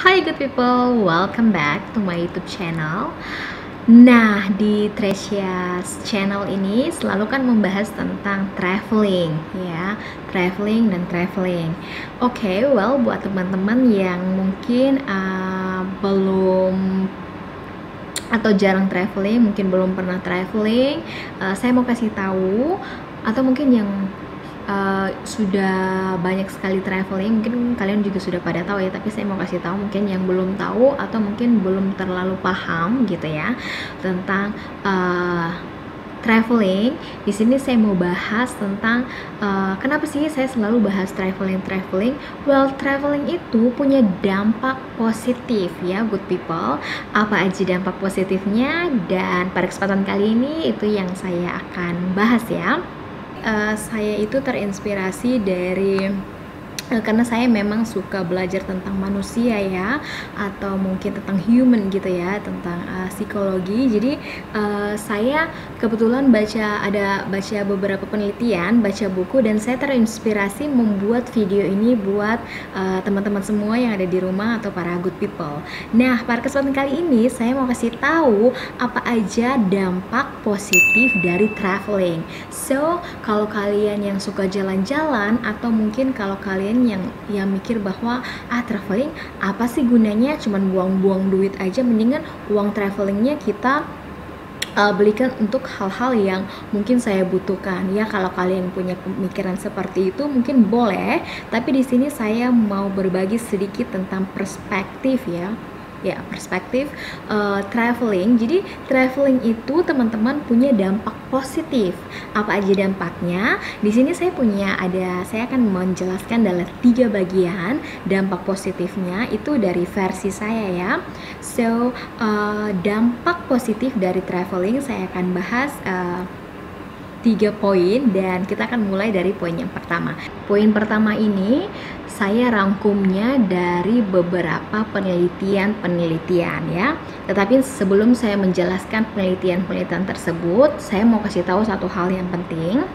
Hi good people, welcome back to my YouTube channel. Nah, di Tresia's channel ini selalu kan membahas tentang traveling ya, traveling dan traveling. Oke, well buat teman-teman yang mungkin belum atau jarang traveling, mungkin belum pernah traveling, saya mau kasih tahu, atau mungkin yang sudah banyak sekali traveling, mungkin kalian juga sudah pada tahu ya, tapi saya mau kasih tahu mungkin yang belum tahu atau mungkin belum terlalu paham gitu ya tentang traveling. Di sini saya mau bahas tentang kenapa sih saya selalu bahas traveling. Well, traveling itu punya dampak positif ya good people. Apa aja dampak positifnya, dan pada kesempatan kali ini itu yang saya akan bahas ya. Saya itu terinspirasi dari karena saya memang suka belajar tentang manusia ya, atau mungkin tentang human gitu ya, tentang psikologi. Jadi saya kebetulan baca beberapa penelitian, baca buku, dan saya terinspirasi membuat video ini buat teman-teman semua yang ada di rumah atau para good people. Nah, pada kesempatan kali ini saya mau kasih tahu apa aja dampak positif dari traveling. So, kalau kalian yang suka jalan-jalan, atau mungkin kalau kalian yang mikir bahwa traveling apa sih gunanya, cuman buang-buang duit aja, mendingan uang travelingnya kita belikan untuk hal-hal yang mungkin saya butuhkan ya. Kalau kalian punya pemikiran seperti itu mungkin boleh, tapi di sini saya mau berbagi sedikit tentang perspektif ya, perspektif traveling. Jadi traveling itu teman-teman punya dampak positif. Apa aja dampaknya? Di sini saya akan menjelaskan dalam 3 bagian dampak positifnya itu dari versi saya ya. So dampak positif dari traveling saya akan bahas 3 poin, dan kita akan mulai dari poin yang pertama. Poin pertama ini saya rangkumnya dari beberapa penelitian ya. Tetapi sebelum saya menjelaskan penelitian tersebut, saya mau kasih tahu satu hal yang penting,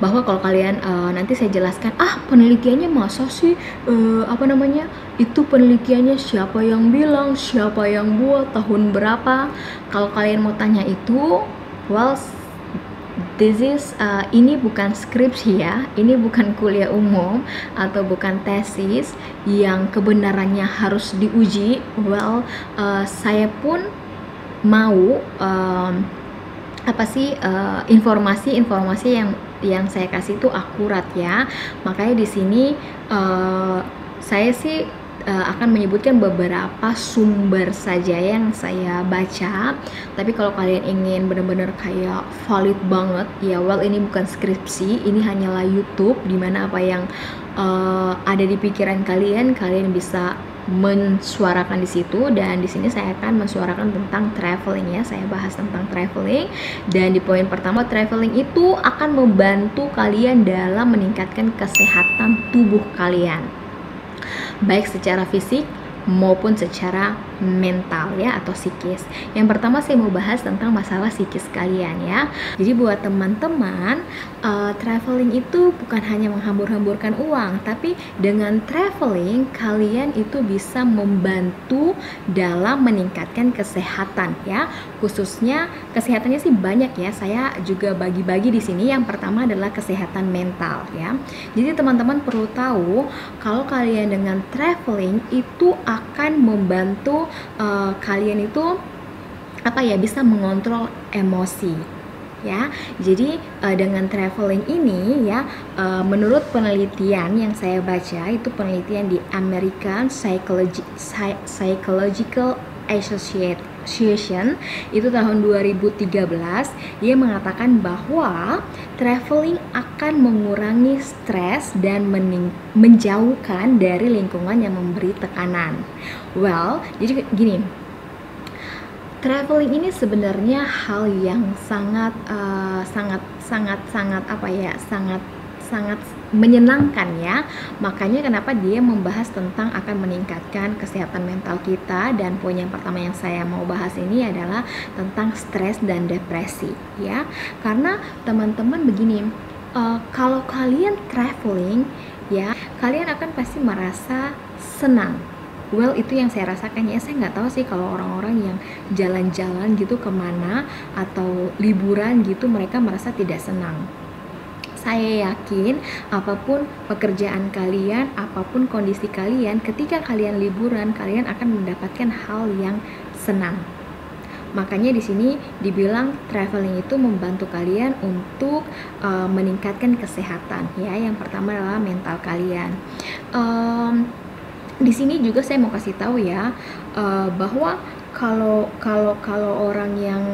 bahwa kalau kalian nanti saya jelaskan penelitiannya masa sih itu penelitiannya siapa yang bilang, siapa yang buat, tahun berapa. Kalau kalian mau tanya itu, well, ini bukan skripsi ya, ini bukan kuliah umum atau bukan tesis yang kebenarannya harus diuji. Well, saya pun mau informasi yang saya kasih itu akurat ya. Makanya di sini saya sih akan menyebutkan beberapa sumber saja yang saya baca. Tapi kalau kalian ingin benar-benar kayak valid banget ya, well, ini bukan skripsi, ini hanyalah YouTube, dimana apa yang ada di pikiran kalian bisa mensuarakan di situ. Dan di sini saya akan mensuarakan tentang traveling ya. Saya bahas tentang traveling, dan di poin pertama, traveling itu akan membantu kalian dalam meningkatkan kesehatan tubuh kalian, baik secara fisik maupun secara mental ya, atau psikis. Yang pertama saya mau bahas tentang masalah psikis kalian ya. Jadi buat teman-teman, traveling itu bukan hanya menghambur-hamburkan uang, tapi dengan traveling kalian itu bisa membantu dalam meningkatkan kesehatan ya. Khususnya kesehatannya sih banyak ya, saya juga bagi-bagi di sini. Yang pertama adalah kesehatan mental ya. Jadi teman-teman perlu tahu kalau kalian dengan traveling itu akan membantu kalian itu bisa mengontrol emosi ya. Jadi dengan traveling ini ya, menurut penelitian yang saya baca, itu penelitian di American Psychological Association itu tahun 2013, dia mengatakan bahwa traveling akan mengurangi stres dan menjauhkan dari lingkungan yang memberi tekanan. Well, jadi gini, traveling ini sebenarnya hal yang sangat menyenangkan ya. Makanya kenapa dia membahas tentang akan meningkatkan kesehatan mental kita. Dan poin yang pertama yang saya mau bahas ini adalah tentang stres dan depresi ya. Karena teman-teman begini, kalau kalian traveling ya, kalian akan pasti merasa senang Well, itu yang saya rasakan ya. Saya nggak tahu sih kalau orang-orang yang jalan-jalan gitu kemana atau liburan gitu mereka merasa tidak senang. Saya yakin apapun pekerjaan kalian, apapun kondisi kalian, ketika kalian liburan, kalian akan mendapatkan hal yang senang. Makanya di sini dibilang traveling itu membantu kalian untuk meningkatkan kesehatan ya. Yang pertama adalah mental kalian. Di sini juga saya mau kasih tahu ya bahwa kalau orang yang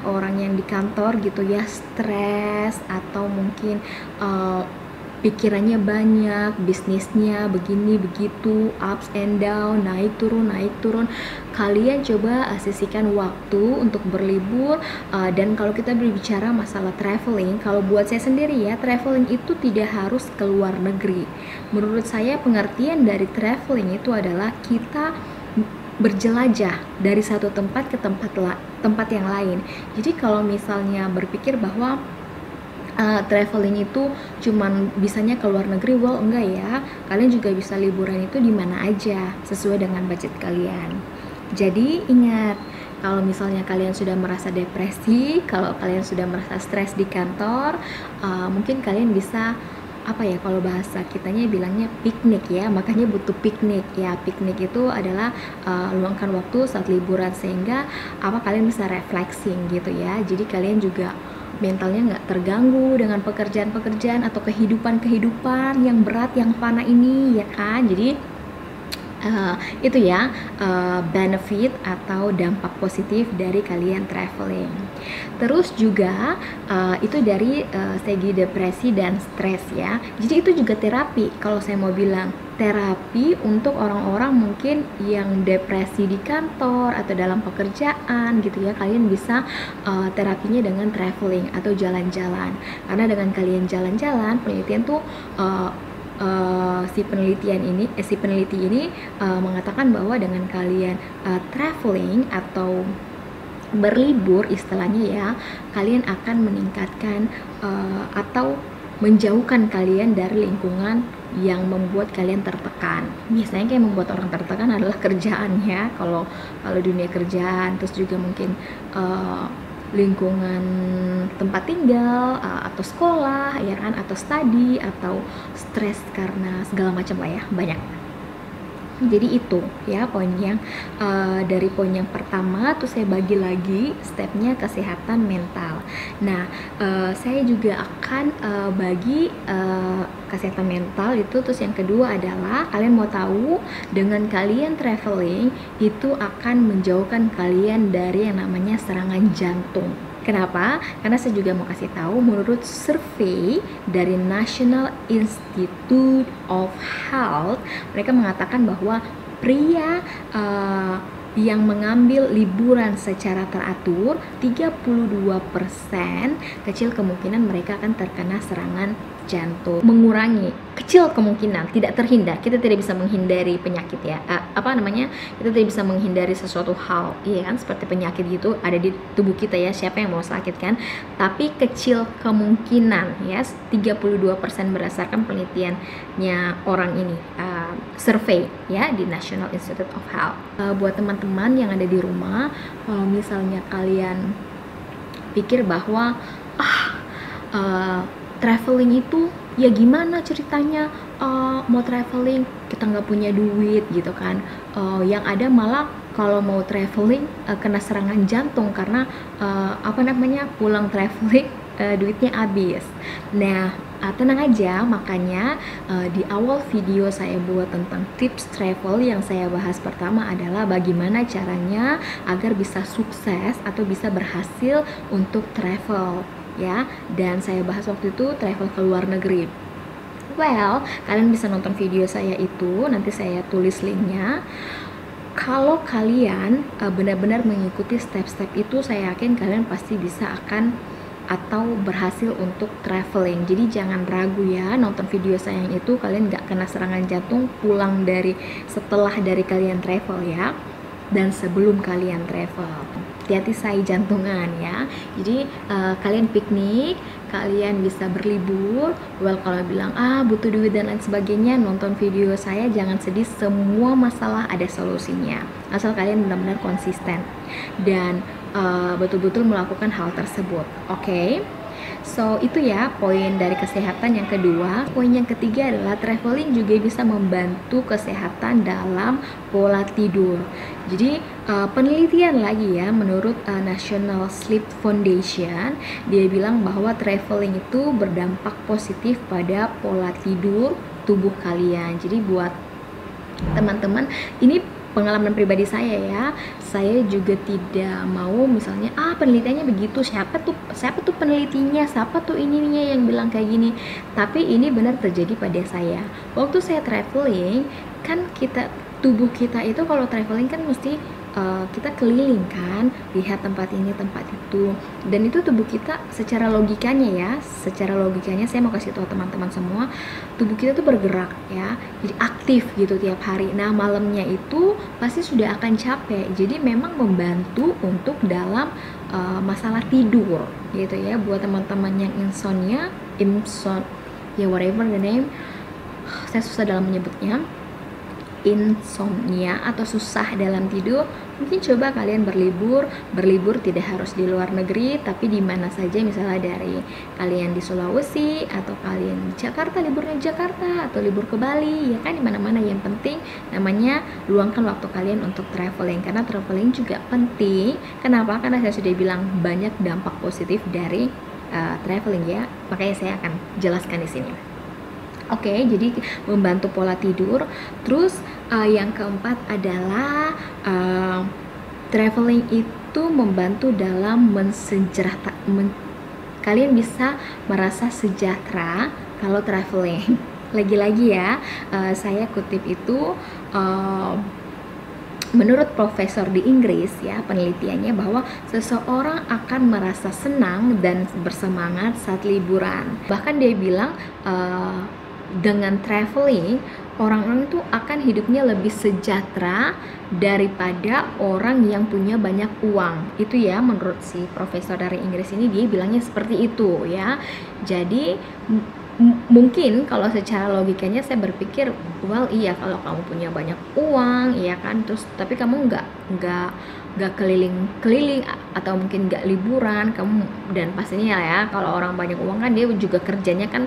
orang yang di kantor gitu ya stres atau mungkin pikirannya banyak, bisnisnya begini begitu, ups and down, naik turun, kalian coba sisihkan waktu untuk berlibur. Dan kalau kita berbicara masalah traveling, kalau buat saya sendiri ya, traveling itu tidak harus ke luar negeri. Menurut saya pengertian dari traveling itu adalah kita berjelajah dari satu tempat ke tempat yang lain. Jadi kalau misalnya berpikir bahwa traveling itu cuman bisanya ke luar negeri, well enggak ya, kalian juga bisa liburan itu di mana aja sesuai dengan budget kalian. Jadi ingat, kalau misalnya kalian sudah merasa depresi, kalau kalian sudah merasa stres di kantor, mungkin kalian bisa kalau bahasa kitanya bilangnya piknik ya, makanya butuh piknik ya. Piknik itu adalah luangkan waktu saat liburan sehingga kalian bisa refleksing gitu ya. Jadi kalian juga mentalnya nggak terganggu dengan pekerjaan-pekerjaan atau kehidupan yang berat, yang fana ini ya kan. Jadi itu ya benefit atau dampak positif dari kalian traveling. Terus juga itu dari segi depresi dan stres ya. Jadi itu juga terapi. Kalau saya mau bilang terapi untuk orang-orang mungkin yang depresi di kantor atau dalam pekerjaan gitu ya, kalian bisa terapinya dengan traveling atau jalan-jalan. Karena dengan kalian jalan-jalan, penelitian tuh si peneliti ini mengatakan bahwa dengan kalian traveling atau berlibur istilahnya ya, kalian akan meningkatkan atau menjauhkan kalian dari lingkungan yang membuat kalian tertekan. Biasanya kayak membuat orang tertekan adalah kerjaan ya, kalau dunia kerjaan, terus juga mungkin lingkungan tempat tinggal atau sekolah ya kan, atau studi, atau stres karena segala macam lah ya, banyak. Jadi itu ya poin yang dari poin yang pertama tuh saya bagi lagi stepnya kesehatan mental. Nah saya juga akan bagi kesehatan mental itu. Terus yang kedua adalah kalian mau tahu dengan kalian traveling itu akan menjauhkan kalian dari yang namanya serangan jantung. Kenapa? Karena saya juga mau kasih tahu, menurut survei dari National Institute of Health, mereka mengatakan bahwa pria yang mengambil liburan secara teratur, 32% kecil kemungkinan mereka akan terkena serangan jantung. Mengurangi, kecil kemungkinan, tidak terhindar. Kita tidak bisa menghindari penyakit ya. Kita tidak bisa menghindari sesuatu hal, iya kan, seperti penyakit gitu ada di tubuh kita ya. Siapa yang mau sakit kan? Tapi kecil kemungkinan ya, 32% berdasarkan penelitiannya orang ini, survei ya di National Institute of Health. Buat teman-teman yang ada di rumah, kalau misalnya kalian pikir bahwa traveling itu ya gimana ceritanya, mau traveling kita nggak punya duit gitu kan, yang ada malah kalau mau traveling kena serangan jantung karena pulang traveling duitnya habis. Nah tenang aja, makanya di awal video saya buat tentang tips travel, yang saya bahas pertama adalah bagaimana caranya agar bisa sukses atau bisa berhasil untuk travel ya. Dan saya bahas waktu itu travel ke luar negeri. Well, kalian bisa nonton video saya itu, nanti saya tulis linknya. Kalau kalian benar-benar mengikuti step-step itu, saya yakin kalian pasti bisa atau berhasil untuk traveling. Jadi jangan ragu ya, nonton video saya yang itu, kalian nggak kena serangan jantung pulang setelah dari kalian travel ya. dan sebelum kalian travel. Hati-hati say jantungan ya. Jadi kalian piknik, kalian bisa berlibur. Well, kalau bilang butuh duit dan lain sebagainya, nonton video saya, jangan sedih, semua masalah ada solusinya. Asal kalian benar-benar konsisten dan betul-betul melakukan hal tersebut. Oke? So itu ya poin dari kesehatan yang kedua. Poin yang ketiga adalah traveling juga bisa membantu kesehatan dalam pola tidur. Jadi penelitian lagi ya, menurut National Sleep Foundation, dia bilang bahwa traveling itu berdampak positif pada pola tidur tubuh kalian. Jadi buat teman-teman, ini pengalaman pribadi saya ya, saya juga tidak mau misalnya penelitiannya begitu, siapa tuh penelitinya, siapa tuh ininya yang bilang kayak gini. Tapi ini benar terjadi pada saya. Waktu saya traveling kan, tubuh kita itu kalau traveling kan mesti kita keliling kan, lihat tempat ini tempat itu, dan itu tubuh kita secara logikanya saya mau kasih tahu teman-teman semua, tubuh kita tuh bergerak ya, jadi aktif gitu tiap hari. Nah malamnya itu pasti sudah akan capek, jadi memang membantu untuk dalam masalah tidur gitu ya. Buat teman-teman yang insomnia ya, whatever the name, saya susah dalam menyebutnya, insomnia atau susah dalam tidur, mungkin coba kalian berlibur tidak harus di luar negeri, tapi di mana saja, misalnya dari kalian di Sulawesi atau kalian di Jakarta, liburnya di Jakarta atau libur ke Bali ya kan, di mana-mana. Yang penting namanya luangkan waktu kalian untuk traveling, karena traveling juga penting. Kenapa? Karena saya sudah bilang banyak dampak positif dari traveling ya, makanya saya akan jelaskan di sini. Oke, jadi membantu pola tidur. Terus yang keempat adalah traveling itu membantu dalam kalian bisa merasa sejahtera kalau traveling. Lagi-lagi ya, saya kutip itu menurut profesor di Inggris ya, penelitiannya bahwa seseorang akan merasa senang dan bersemangat saat liburan. Bahkan dia bilang dengan traveling, orang-orang itu akan hidupnya lebih sejahtera daripada orang yang punya banyak uang. Itu ya, menurut si profesor dari Inggris ini, dia bilangnya seperti itu ya. Jadi mungkin kalau secara logikanya saya berpikir, well iya, kalau kamu punya banyak uang ya kan, terus tapi kamu nggak keliling-keliling atau mungkin nggak liburan kamu, dan pastinya ya kalau orang banyak uang kan dia juga kerjanya kan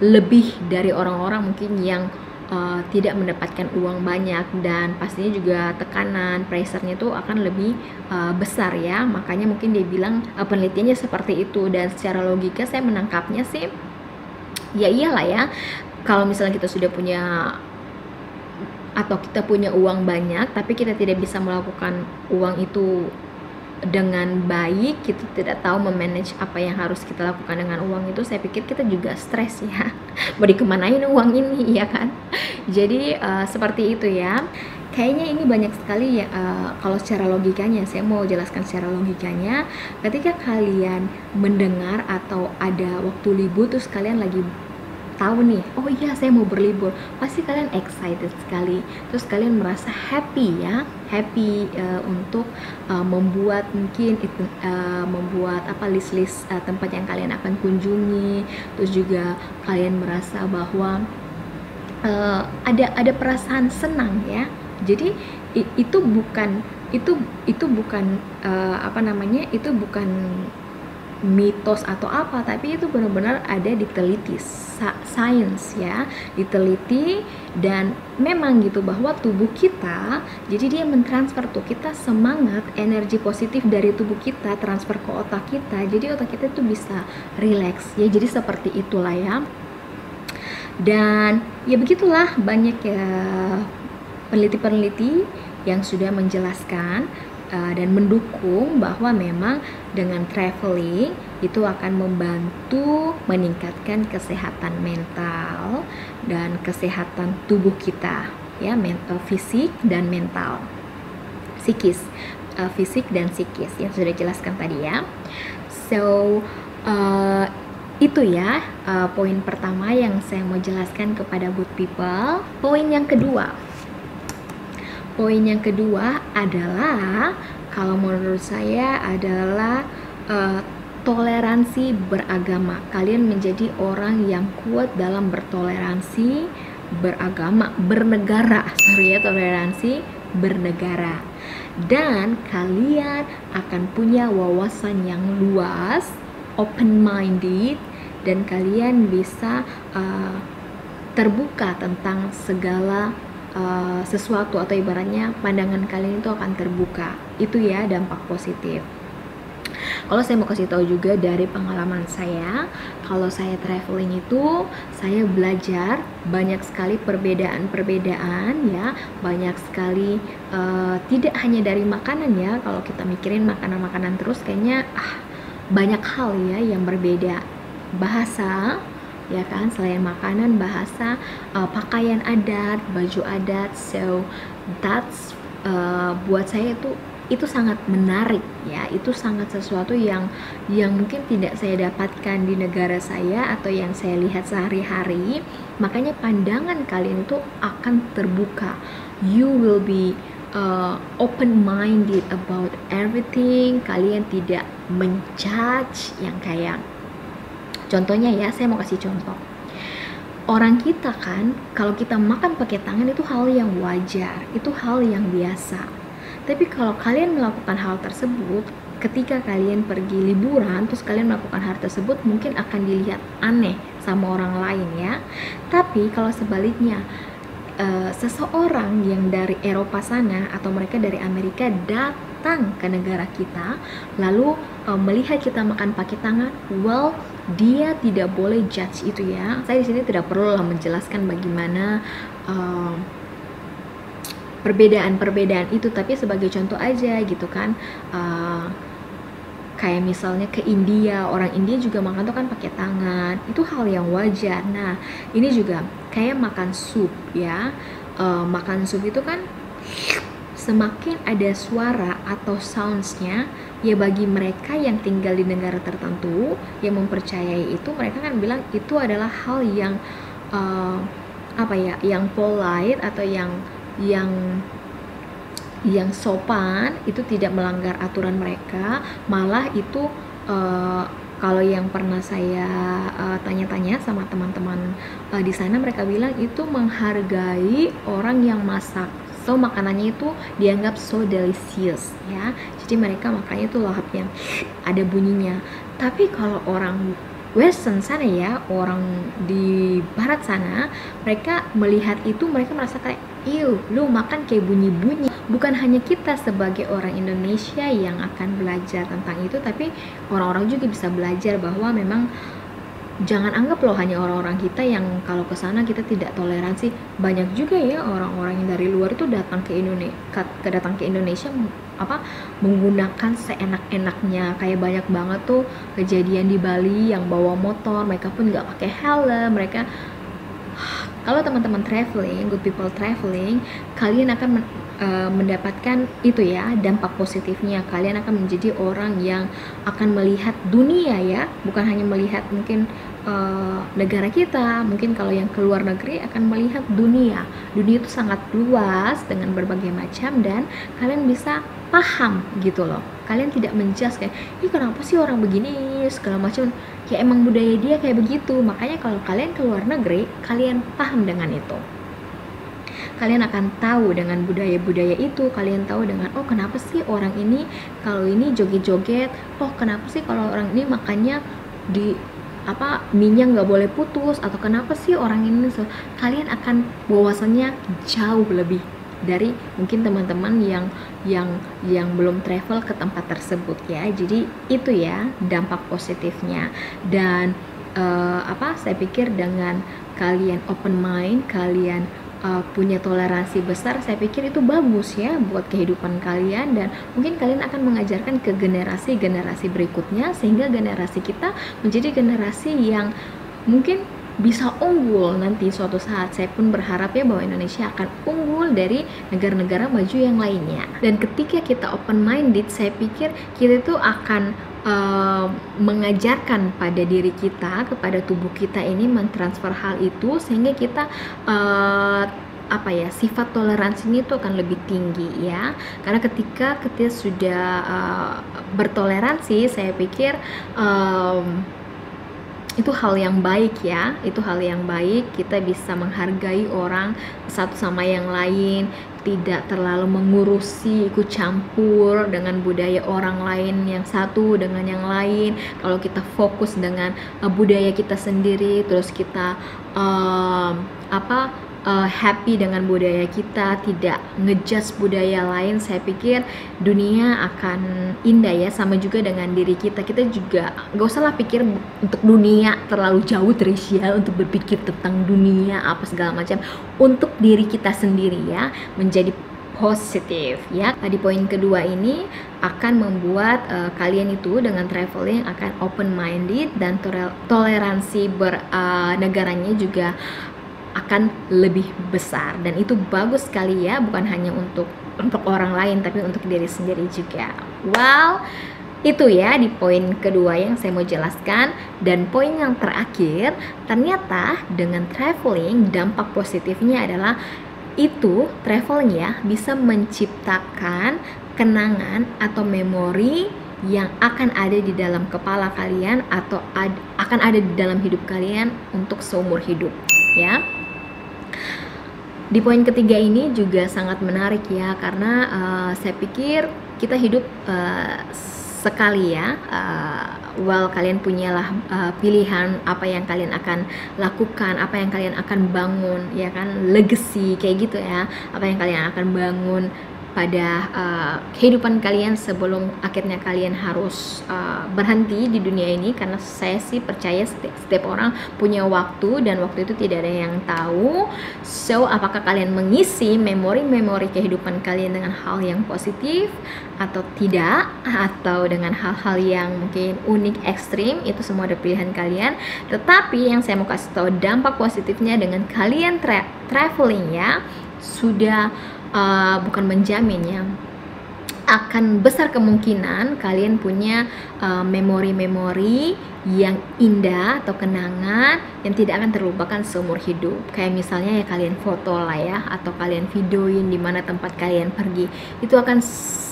lebih dari orang-orang mungkin yang tidak mendapatkan uang banyak, dan pastinya juga tekanan, pressure-nya tuh akan lebih besar ya. Makanya mungkin dia bilang penelitiannya seperti itu, dan secara logika saya menangkapnya sih ya iyalah ya, kalau misalnya kita sudah punya atau kita punya uang banyak tapi kita tidak bisa melakukan uang itu dengan baik, kita tidak tahu memanage apa yang harus kita lakukan dengan uang itu, saya pikir kita juga stres ya. Mau dikemanain uang ini ya kan. Jadi seperti itu ya. Kayaknya ini banyak sekali ya, kalau secara logikanya, saya mau jelaskan secara logikanya. Ketika kalian mendengar atau ada waktu libur terus kalian lagi tahu nih, oh iya saya mau berlibur, pasti kalian excited sekali, terus kalian merasa happy ya, happy untuk membuat mungkin itu membuat list-list tempat yang kalian akan kunjungi. Terus juga kalian merasa bahwa ada perasaan senang ya. Jadi itu bukan itu bukan mitos atau apa, tapi itu benar-benar ada diteliti, sains ya, diteliti, dan memang gitu bahwa tubuh kita, jadi dia mentransfer tuh, kita semangat, energi positif dari tubuh kita transfer ke otak kita, jadi otak kita tuh bisa relax ya. Jadi seperti itulah ya. Dan ya begitulah, banyak ya peneliti-peneliti yang sudah menjelaskan dan mendukung bahwa memang dengan traveling itu akan membantu meningkatkan kesehatan mental dan kesehatan tubuh kita ya, mental, fisik dan mental, psikis, fisik dan psikis yang sudah jelaskan tadi ya. So itu ya poin pertama yang saya mau jelaskan kepada good people. Poin yang kedua, Poin yang kedua adalah, kalau menurut saya adalah toleransi beragama. Kalian menjadi orang yang kuat dalam bertoleransi beragama, bernegara, toleransi bernegara. Dan kalian akan punya wawasan yang luas, open minded, dan kalian bisa terbuka tentang segala sesuatu, atau ibaratnya pandangan kalian itu akan terbuka. Itu ya dampak positif. Kalau saya mau kasih tahu juga dari pengalaman saya, kalau saya traveling itu saya belajar banyak sekali perbedaan-perbedaan ya, banyak sekali tidak hanya dari makanan ya. Kalau kita mikirin makanan-makanan terus kayaknya banyak hal ya yang berbeda. Bahasa ya kan, selain makanan, bahasa, pakaian adat, baju adat. So that's buat saya itu sangat menarik ya, itu sangat sesuatu yang mungkin tidak saya dapatkan di negara saya atau yang saya lihat sehari-hari. Makanya pandangan kalian itu akan terbuka, you will be open minded about everything. Kalian tidak menjudge yang kayak, contohnya ya, saya mau kasih contoh. Orang kita kan, kalau kita makan pakai tangan itu hal yang wajar, itu hal yang biasa. Tapi kalau kalian melakukan hal tersebut, ketika kalian pergi liburan, terus kalian melakukan hal tersebut, mungkin akan dilihat aneh sama orang lain ya. Tapi kalau sebaliknya, seseorang yang dari Eropa sana, atau mereka dari Amerika datang ke negara kita, lalu melihat kita makan pakai tangan, well, dia tidak boleh judge itu ya. Saya di sini tidak perlu menjelaskan bagaimana perbedaan-perbedaan itu, tapi sebagai contoh aja gitu kan. Kayak misalnya ke India, orang India juga makan tuh kan pakai tangan, itu hal yang wajar. Nah ini juga kayak makan sup ya, makan sup itu kan semakin ada suara atau soundsnya ya, bagi mereka yang tinggal di negara tertentu yang mempercayai itu, mereka kan bilang itu adalah hal yang yang polite atau yang sopan, itu tidak melanggar aturan mereka. Malah itu kalau yang pernah saya tanya-tanya sama teman-teman di sana, mereka bilang itu menghargai orang yang masak. So makanannya itu dianggap so delicious ya. Jadi mereka makannya itu lahapnya ada bunyinya. Tapi kalau orang Western sana ya, orang di barat sana, mereka melihat itu, mereka merasa kayak, "Ew, lu makan kayak bunyi-bunyi." Bukan hanya kita sebagai orang Indonesia yang akan belajar tentang itu, tapi orang-orang juga bisa belajar bahwa memang jangan anggap loh hanya orang-orang kita yang kalau ke sana kita tidak toleransi. Banyak juga ya orang-orang yang dari luar itu datang ke Indonesia menggunakan seenak-enaknya. Kayak banyak banget tuh kejadian di Bali yang bawa motor, mereka pun nggak pakai helm. Mereka, kalau teman-teman traveling, good people traveling, kalian akan mendapatkan itu ya, dampak positifnya. Kalian akan menjadi orang yang akan melihat dunia ya, bukan hanya melihat mungkin negara kita. Mungkin kalau yang keluar negeri akan melihat dunia itu sangat luas dengan berbagai macam, dan kalian bisa paham gitu loh. Kalian tidak menjudge kayak, ih kenapa sih orang begini segala macam, ya emang budaya dia kayak begitu. Makanya kalau kalian keluar negeri, kalian paham dengan itu. Kalian akan tahu dengan budaya-budaya itu. Kalian tahu dengan, oh kenapa sih orang ini kalau ini joget-joget, oh kenapa sih kalau orang ini makannya di minyak nggak boleh putus, atau kenapa sih orang ini. Kalian akan wawasannya jauh lebih dari mungkin teman-teman yang belum travel ke tempat tersebut ya. Jadi itu ya dampak positifnya. Dan saya pikir dengan kalian open mind, kalian punya toleransi besar, saya pikir itu bagus ya buat kehidupan kalian, dan mungkin kalian akan mengajarkan ke generasi-generasi berikutnya, sehingga generasi kita menjadi generasi yang mungkin bisa unggul nanti suatu saat. Saya pun berharap ya bahwa Indonesia akan unggul dari negara-negara maju yang lainnya. Dan ketika kita open minded, saya pikir kita itu akan mengajarkan pada diri kita, kepada tubuh kita ini mentransfer hal itu, sehingga kita apa ya, sifat toleransi ini tuh akan lebih tinggi ya, karena ketika kita sudah bertoleransi, saya pikir itu hal yang baik ya, itu hal yang baik. Kita bisa menghargai orang satu sama yang lain, tidak terlalu mengurusi, ikut campur dengan budaya orang lain yang satu dengan yang lain. Kalau kita fokus dengan budaya kita sendiri, terus kita happy dengan budaya kita, tidak ngejudge budaya lain, saya pikir dunia akan indah ya. Sama juga dengan diri kita, kita juga gak usah lah pikir untuk dunia terlalu jauh Trisha, untuk berpikir tentang dunia apa segala macam. Untuk diri kita sendiri ya, menjadi positif ya. Di poin kedua ini akan membuat kalian itu dengan traveling akan open minded, dan toleransi bernegaranya juga akan lebih besar, dan itu bagus sekali ya, bukan hanya untuk orang lain tapi untuk diri sendiri juga. Well, itu ya di poin kedua yang saya mau jelaskan. Dan poin yang terakhir, ternyata dengan traveling dampak positifnya adalah itu traveling ya bisa menciptakan kenangan atau memori yang akan ada di dalam kepala kalian atau akan ada di dalam hidup kalian untuk seumur hidup ya. Di poin ketiga ini juga sangat menarik ya, karena saya pikir kita hidup sekali ya. Well, kalian punyalah pilihan apa yang kalian akan lakukan, apa yang kalian akan bangun ya kan, legacy kayak gitu ya, apa yang kalian akan bangun pada kehidupan kalian sebelum akhirnya kalian harus berhenti di dunia ini. Karena saya sih percaya setiap orang punya waktu, dan waktu itu tidak ada yang tahu. So, apakah kalian mengisi memori-memori kehidupan kalian dengan hal yang positif atau tidak, atau dengan hal-hal yang mungkin unik, ekstrim, itu semua ada pilihan kalian. Tetapi yang saya mau kasih tahu dampak positifnya dengan kalian traveling ya, sudah bukan menjamin ya, akan besar kemungkinan kalian punya memori-memori yang indah atau kenangan yang tidak akan terlupakan seumur hidup. Kayak misalnya ya kalian foto lah ya, atau kalian videoin di mana tempat kalian pergi, itu akan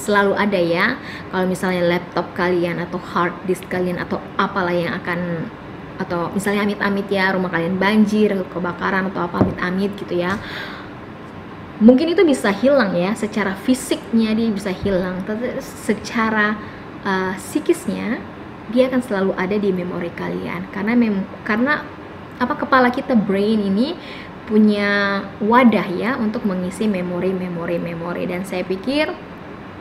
selalu ada ya. Kalau misalnya laptop kalian atau hard disk kalian atau apalah yang akan, atau misalnya amit-amit ya rumah kalian banjir, kebakaran atau apa amit-amit gitu ya, mungkin itu bisa hilang ya, secara fisiknya dia bisa hilang, tapi secara psikisnya dia akan selalu ada di memori kalian. Karena kepala kita, brain ini punya wadah ya untuk mengisi memori. Dan saya pikir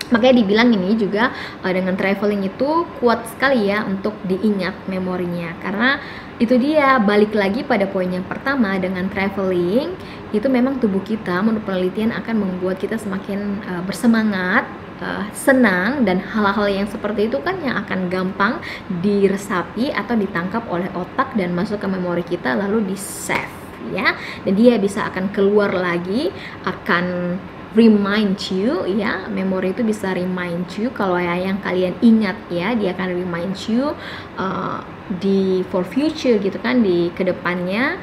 makanya dibilang ini juga dengan traveling itu kuat sekali ya untuk diingat memorinya. Karena itu dia, balik lagi pada poin yang pertama, dengan traveling itu memang tubuh kita menurut penelitian akan membuat kita semakin bersemangat, senang, dan hal-hal yang seperti itu kan yang akan gampang diresapi atau ditangkap oleh otak dan masuk ke memori kita lalu di save ya, dan dia bisa akan keluar lagi, akan remind you ya, memori itu bisa remind you kalau yang kalian ingat ya, dia akan remind you for future gitu kan, di kedepannya.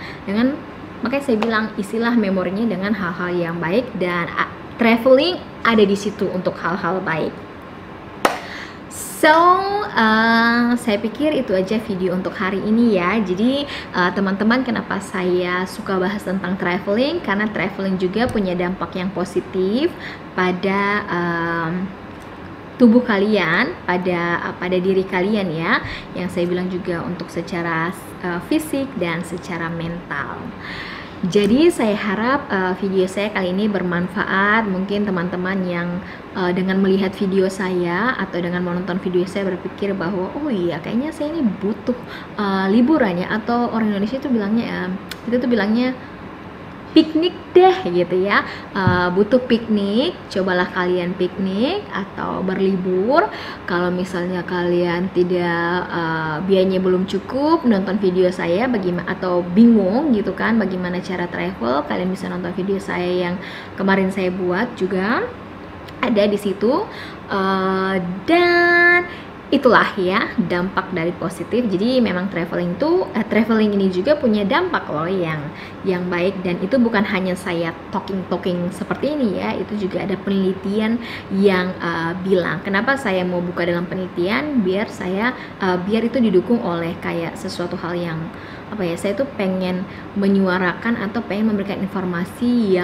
Makanya saya bilang isilah memorinya dengan hal-hal yang baik, dan traveling ada di situ untuk hal-hal baik. So, saya pikir itu aja video untuk hari ini ya. Jadi teman-teman, kenapa saya suka bahas tentang traveling? Karena traveling juga punya dampak yang positif pada tubuh kalian, pada diri kalian ya. Yang saya bilang juga untuk secara fisik dan secara mental. Jadi saya harap video saya kali ini bermanfaat. Mungkin teman-teman yang dengan melihat video saya atau dengan menonton video saya berpikir bahwa oh iya kayaknya saya ini butuh liburan ya, atau orang Indonesia itu bilangnya kita tuh bilangnya piknik deh gitu ya, butuh piknik, cobalah kalian piknik atau berlibur. Kalau misalnya kalian tidak biayanya belum cukup nonton video saya bagaimana, atau bingung gitu kan bagaimana cara travel, kalian bisa nonton video saya yang kemarin saya buat juga ada di situ. Dan itulah ya dampak dari positif. Jadi memang traveling ini juga punya dampak loh yang baik, dan itu bukan hanya saya talking seperti ini ya, itu juga ada penelitian yang bilang. Kenapa saya mau buka dalam penelitian? Biar itu didukung oleh kayak sesuatu hal yang apa ya, saya tuh pengen menyuarakan atau pengen memberikan informasi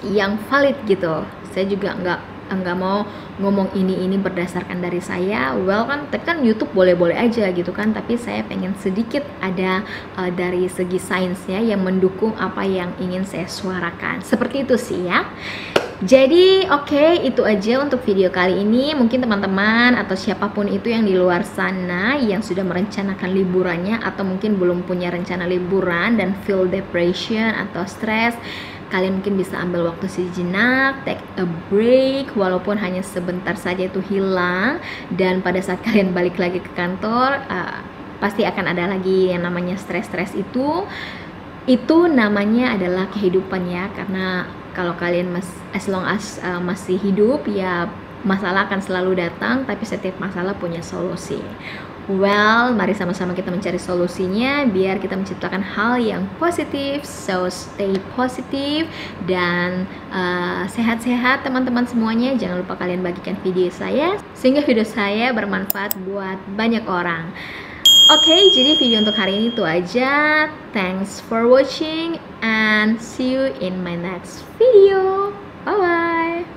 yang valid gitu. Saya juga nggak mau ngomong ini berdasarkan dari saya, tapi kan YouTube boleh-boleh aja gitu kan, tapi saya pengen sedikit ada dari segi sainsnya yang mendukung apa yang ingin saya suarakan, seperti itu sih ya. Jadi oke, itu aja untuk video kali ini. Mungkin teman-teman atau siapapun itu yang di luar sana yang sudah merencanakan liburannya, atau mungkin belum punya rencana liburan dan feel depression atau stres, kalian mungkin bisa ambil waktu sejenak, take a break, walaupun hanya sebentar saja itu hilang. Dan pada saat kalian balik lagi ke kantor, pasti akan ada lagi yang namanya stres-stres itu namanya adalah kehidupan ya. Karena kalau kalian as long as masih hidup ya, masalah akan selalu datang, tapi setiap masalah punya solusi. Well, mari sama-sama kita mencari solusinya biar kita menciptakan hal yang positif. So stay positive dan sehat-sehat teman-teman semuanya. Jangan lupa kalian bagikan video saya sehingga video saya bermanfaat buat banyak orang. Oke, jadi video untuk hari ini itu aja. Thanks for watching and see you in my next video. Bye bye.